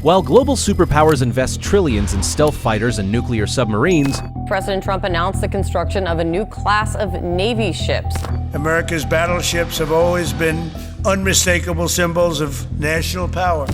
While global superpowers invest trillions in stealth fighters and nuclear submarines, President Trump announced the construction of a new class of Navy ships. America's battleships have always been unmistakable symbols of national power.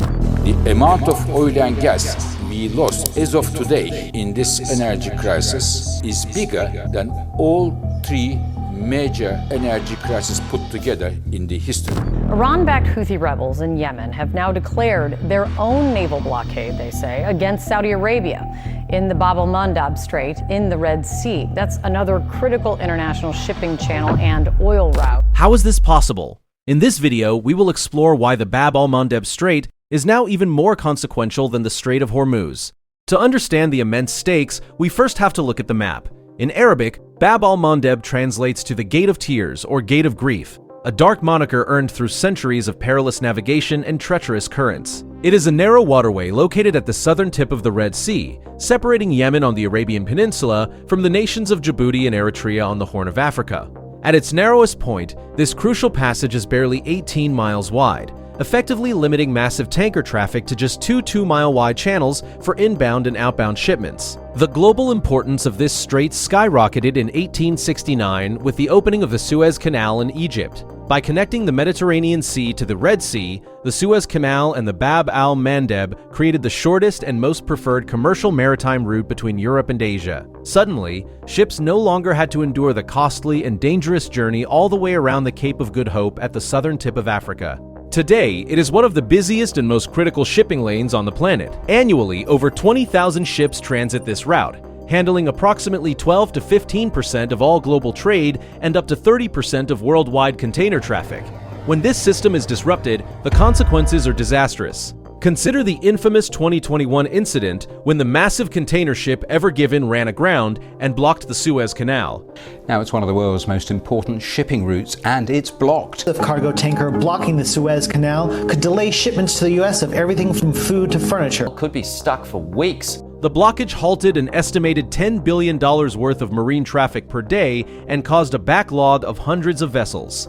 The amount of oil and gas we lost as of today in this energy crisis is bigger than all three major energy crises put together in the history. Iran-backed Houthi rebels in Yemen have now declared their own naval blockade, they say, against Saudi Arabia in the al-Mandeb Strait in the Red Sea. That's another critical international shipping channel and oil route. how is this possible? In this video, we will explore why the al-Mandeb Strait is now even more consequential than the Strait of Hormuz. To understand the immense stakes, we first have to look at the map. In Arabic, Bab al-Mandeb translates to the Gate of Tears or Gate of Grief, a dark moniker earned through centuries of perilous navigation and treacherous currents. It is a narrow waterway located at the southern tip of the Red Sea, separating Yemen on the Arabian Peninsula from the nations of Djibouti and Eritrea on the Horn of Africa. At its narrowest point, this crucial passage is barely 18 miles wide, effectively limiting massive tanker traffic to just two 2-mile-wide channels for inbound and outbound shipments. The global importance of this strait skyrocketed in 1869 with the opening of the Suez Canal in Egypt. By connecting the Mediterranean Sea to the Red Sea, the Suez Canal and the Bab al-Mandeb created the shortest and most preferred commercial maritime route between Europe and Asia. Suddenly, ships no longer had to endure the costly and dangerous journey all the way around the Cape of Good Hope at the southern tip of Africa. Today, it is one of the busiest and most critical shipping lanes on the planet. Annually, over 20,000 ships transit this route, handling approximately 12 to 15% of all global trade and up to 30% of worldwide container traffic. When this system is disrupted, the consequences are disastrous. Consider the infamous 2021 incident when the massive container ship Ever Given ran aground and blocked the Suez Canal. Now it's one of the world's most important shipping routes and it's blocked. The cargo tanker blocking the Suez Canal could delay shipments to the US of everything from food to furniture. Could be stuck for weeks. The blockage halted an estimated $10 billion worth of marine traffic per day and caused a backlog of hundreds of vessels.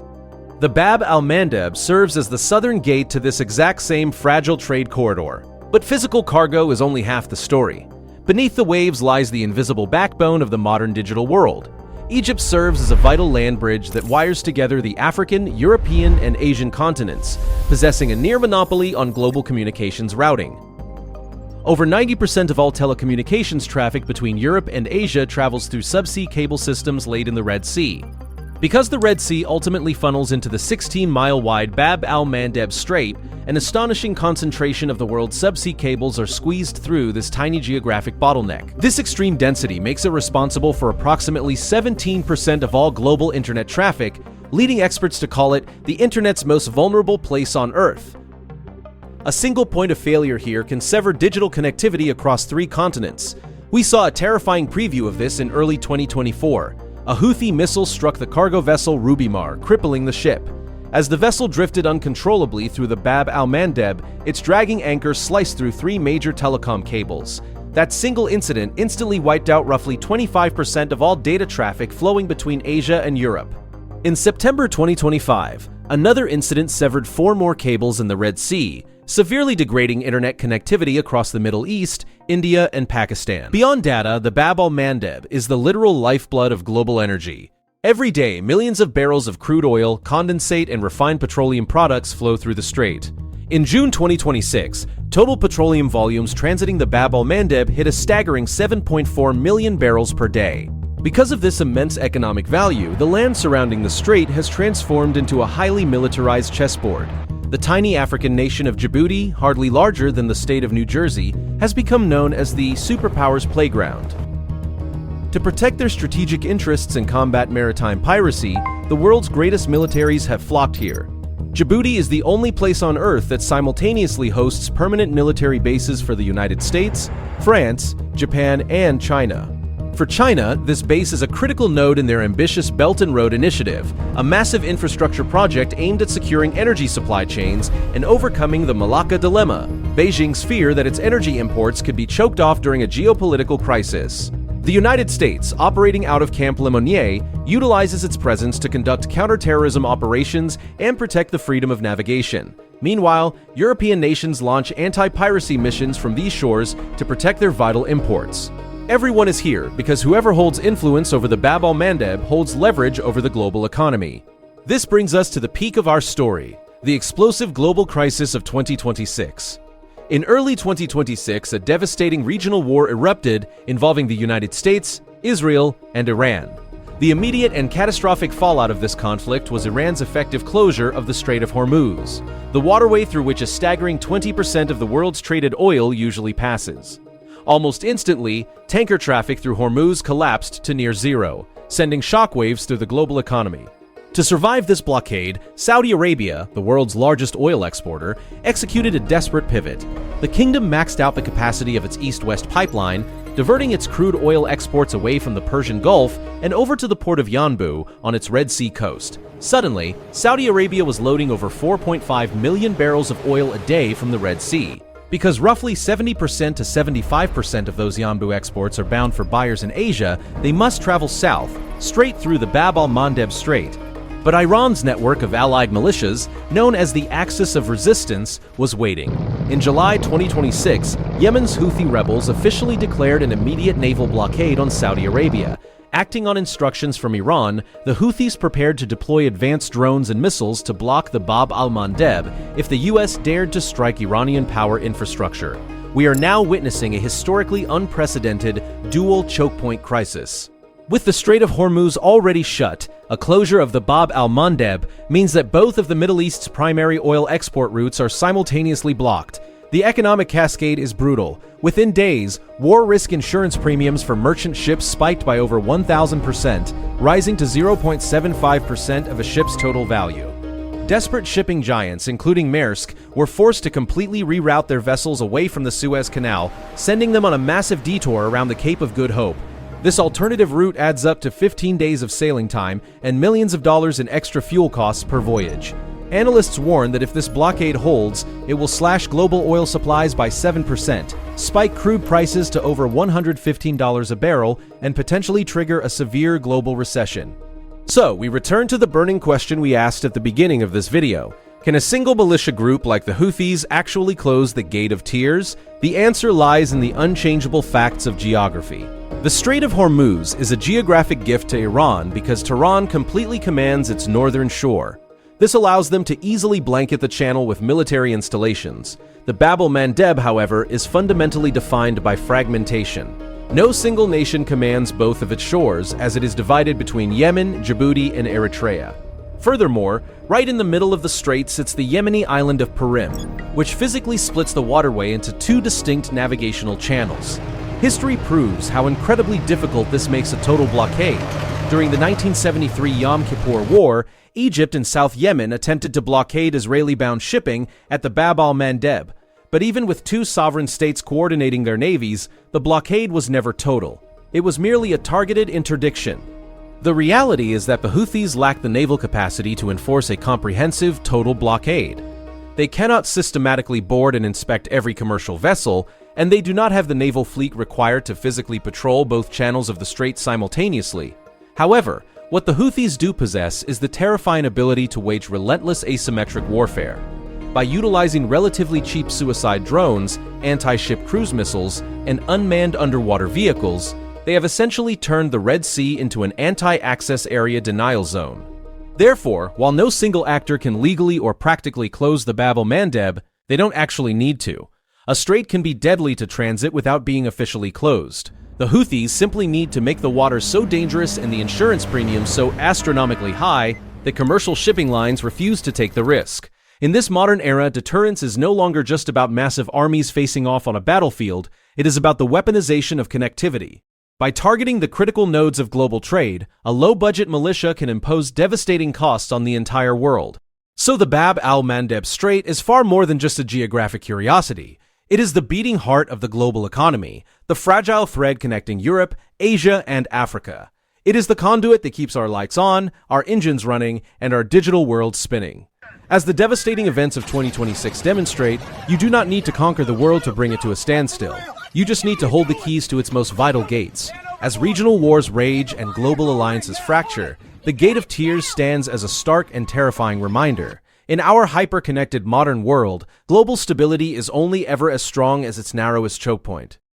The Bab al-Mandeb serves as the southern gate to this exact same fragile trade corridor. But physical cargo is only half the story. Beneath the waves lies the invisible backbone of the modern digital world. Egypt serves as a vital land bridge that wires together the African, European, and Asian continents, possessing a near monopoly on global communications routing. Over 90% of all telecommunications traffic between Europe and Asia travels through subsea cable systems laid in the Red Sea. Because the Red Sea ultimately funnels into the 16-mile-wide Bab al-Mandeb Strait, an astonishing concentration of the world's subsea cables are squeezed through this tiny geographic bottleneck. This extreme density makes it responsible for approximately 17% of all global internet traffic, leading experts to call it the internet's most vulnerable place on Earth. A single point of failure here can sever digital connectivity across 3 continents. We saw a terrifying preview of this in early 2024. A Houthi missile struck the cargo vessel Rubimar, crippling the ship. As the vessel drifted uncontrollably through the Bab al-Mandeb, its dragging anchor sliced through 3 major telecom cables. That single incident instantly wiped out roughly 25% of all data traffic flowing between Asia and Europe. In September 2025, another incident severed 4 more cables in the Red Sea, severely degrading internet connectivity across the Middle East, India, and Pakistan. Beyond data, the Bab al-Mandeb is the literal lifeblood of global energy. Every day, millions of barrels of crude oil, condensate, and refined petroleum products flow through the strait. In June 2026, total petroleum volumes transiting the Bab al-Mandeb hit a staggering 7.4 million barrels per day. Because of this immense economic value, the land surrounding the strait has transformed into a highly militarized chessboard. The tiny African nation of Djibouti, hardly larger than the state of New Jersey, has become known as the superpowers playground. To protect their strategic interests and combat maritime piracy, the world's greatest militaries have flocked here. Djibouti is the only place on Earth that simultaneously hosts permanent military bases for the United States, France, Japan, and China. For China, this base is a critical node in their ambitious Belt and Road Initiative, a massive infrastructure project aimed at securing energy supply chains and overcoming the Malacca dilemma, Beijing's fear that its energy imports could be choked off during a geopolitical crisis. The United States, operating out of Camp Lemonnier, utilizes its presence to conduct counterterrorism operations and protect the freedom of navigation. Meanwhile, European nations launch anti-piracy missions from these shores to protect their vital imports. Everyone is here because whoever holds influence over the Bab al-Mandeb holds leverage over the global economy. This brings us to the peak of our story, the explosive global crisis of 2026. In early 2026, a devastating regional war erupted involving the United States, Israel, and Iran. The immediate and catastrophic fallout of this conflict was Iran's effective closure of the Strait of Hormuz, the waterway through which a staggering 20% of the world's traded oil usually passes. Almost instantly, tanker traffic through Hormuz collapsed to near zero, sending shockwaves through the global economy. To survive this blockade, Saudi Arabia, the world's largest oil exporter, executed a desperate pivot. The kingdom maxed out the capacity of its east-west pipeline, diverting its crude oil exports away from the Persian Gulf and over to the port of Yanbu on its Red Sea coast. Suddenly, Saudi Arabia was loading over 4.5 million barrels of oil a day from the Red Sea. Because roughly 70% to 75% of those Yanbu exports are bound for buyers in Asia, they must travel south, straight through the Bab al-Mandeb Strait. But Iran's network of allied militias, known as the Axis of Resistance, was waiting. In July 2026, Yemen's Houthi rebels officially declared an immediate naval blockade on Saudi Arabia. Acting on instructions from Iran, the Houthis prepared to deploy advanced drones and missiles to block the Bab al-Mandeb if the US dared to strike Iranian power infrastructure. We are now witnessing a historically unprecedented dual choke point crisis. With the Strait of Hormuz already shut, a closure of the Bab al-Mandeb means that both of the Middle East's primary oil export routes are simultaneously blocked. The economic cascade is brutal. Within days, war risk insurance premiums for merchant ships spiked by over 1,000%, rising to 0.75% of a ship's total value. Desperate shipping giants, including Maersk, were forced to completely reroute their vessels away from the Suez Canal, sending them on a massive detour around the Cape of Good Hope. This alternative route adds up to 15 days of sailing time and millions of dollars in extra fuel costs per voyage. Analysts warn that if this blockade holds, it will slash global oil supplies by 7%, spike crude prices to over $115 a barrel, and potentially trigger a severe global recession. So, we return to the burning question we asked at the beginning of this video. Can a single militia group like the Houthis actually close the Gate of Tears? The answer lies in the unchangeable facts of geography. The Strait of Hormuz is a geographic gift to Iran because Tehran completely commands its northern shore. This allows them to easily blanket the channel with military installations. The Bab al-Mandeb, however, is fundamentally defined by fragmentation. No single nation commands both of its shores, as it is divided between Yemen, Djibouti, and Eritrea. Furthermore, right in the middle of the strait sits the Yemeni island of Perim, which physically splits the waterway into two distinct navigational channels. History proves how incredibly difficult this makes a total blockade. During the 1973 Yom Kippur War, Egypt and South Yemen attempted to blockade Israeli-bound shipping at the Bab al-Mandeb. But even with two sovereign states coordinating their navies, the blockade was never total. It was merely a targeted interdiction. The reality is that the Houthis lack the naval capacity to enforce a comprehensive, total blockade. They cannot systematically board and inspect every commercial vessel, and they do not have the naval fleet required to physically patrol both channels of the strait simultaneously. However, what the Houthis do possess is the terrifying ability to wage relentless asymmetric warfare. By utilizing relatively cheap suicide drones, anti-ship cruise missiles, and unmanned underwater vehicles, they have essentially turned the Red Sea into an anti-access area denial zone. Therefore, while no single actor can legally or practically close the Bab al-Mandeb, they don't actually need to. A strait can be deadly to transit without being officially closed. The Houthis simply need to make the waters so dangerous and the insurance premiums so astronomically high that commercial shipping lines refuse to take the risk. In this modern era, deterrence is no longer just about massive armies facing off on a battlefield, it is about the weaponization of connectivity. By targeting the critical nodes of global trade, a low-budget militia can impose devastating costs on the entire world. So the Bab al-Mandeb Strait is far more than just a geographic curiosity. It is the beating heart of the global economy, the fragile thread connecting Europe, Asia, and Africa. It is the conduit that keeps our lights on, our engines running, and our digital world spinning. As the devastating events of 2026 demonstrate, you do not need to conquer the world to bring it to a standstill. You just need to hold the keys to its most vital gates. As regional wars rage and global alliances fracture, the Gate of Tears stands as a stark and terrifying reminder. In our hyper-connected modern world, global stability is only ever as strong as its narrowest choke point.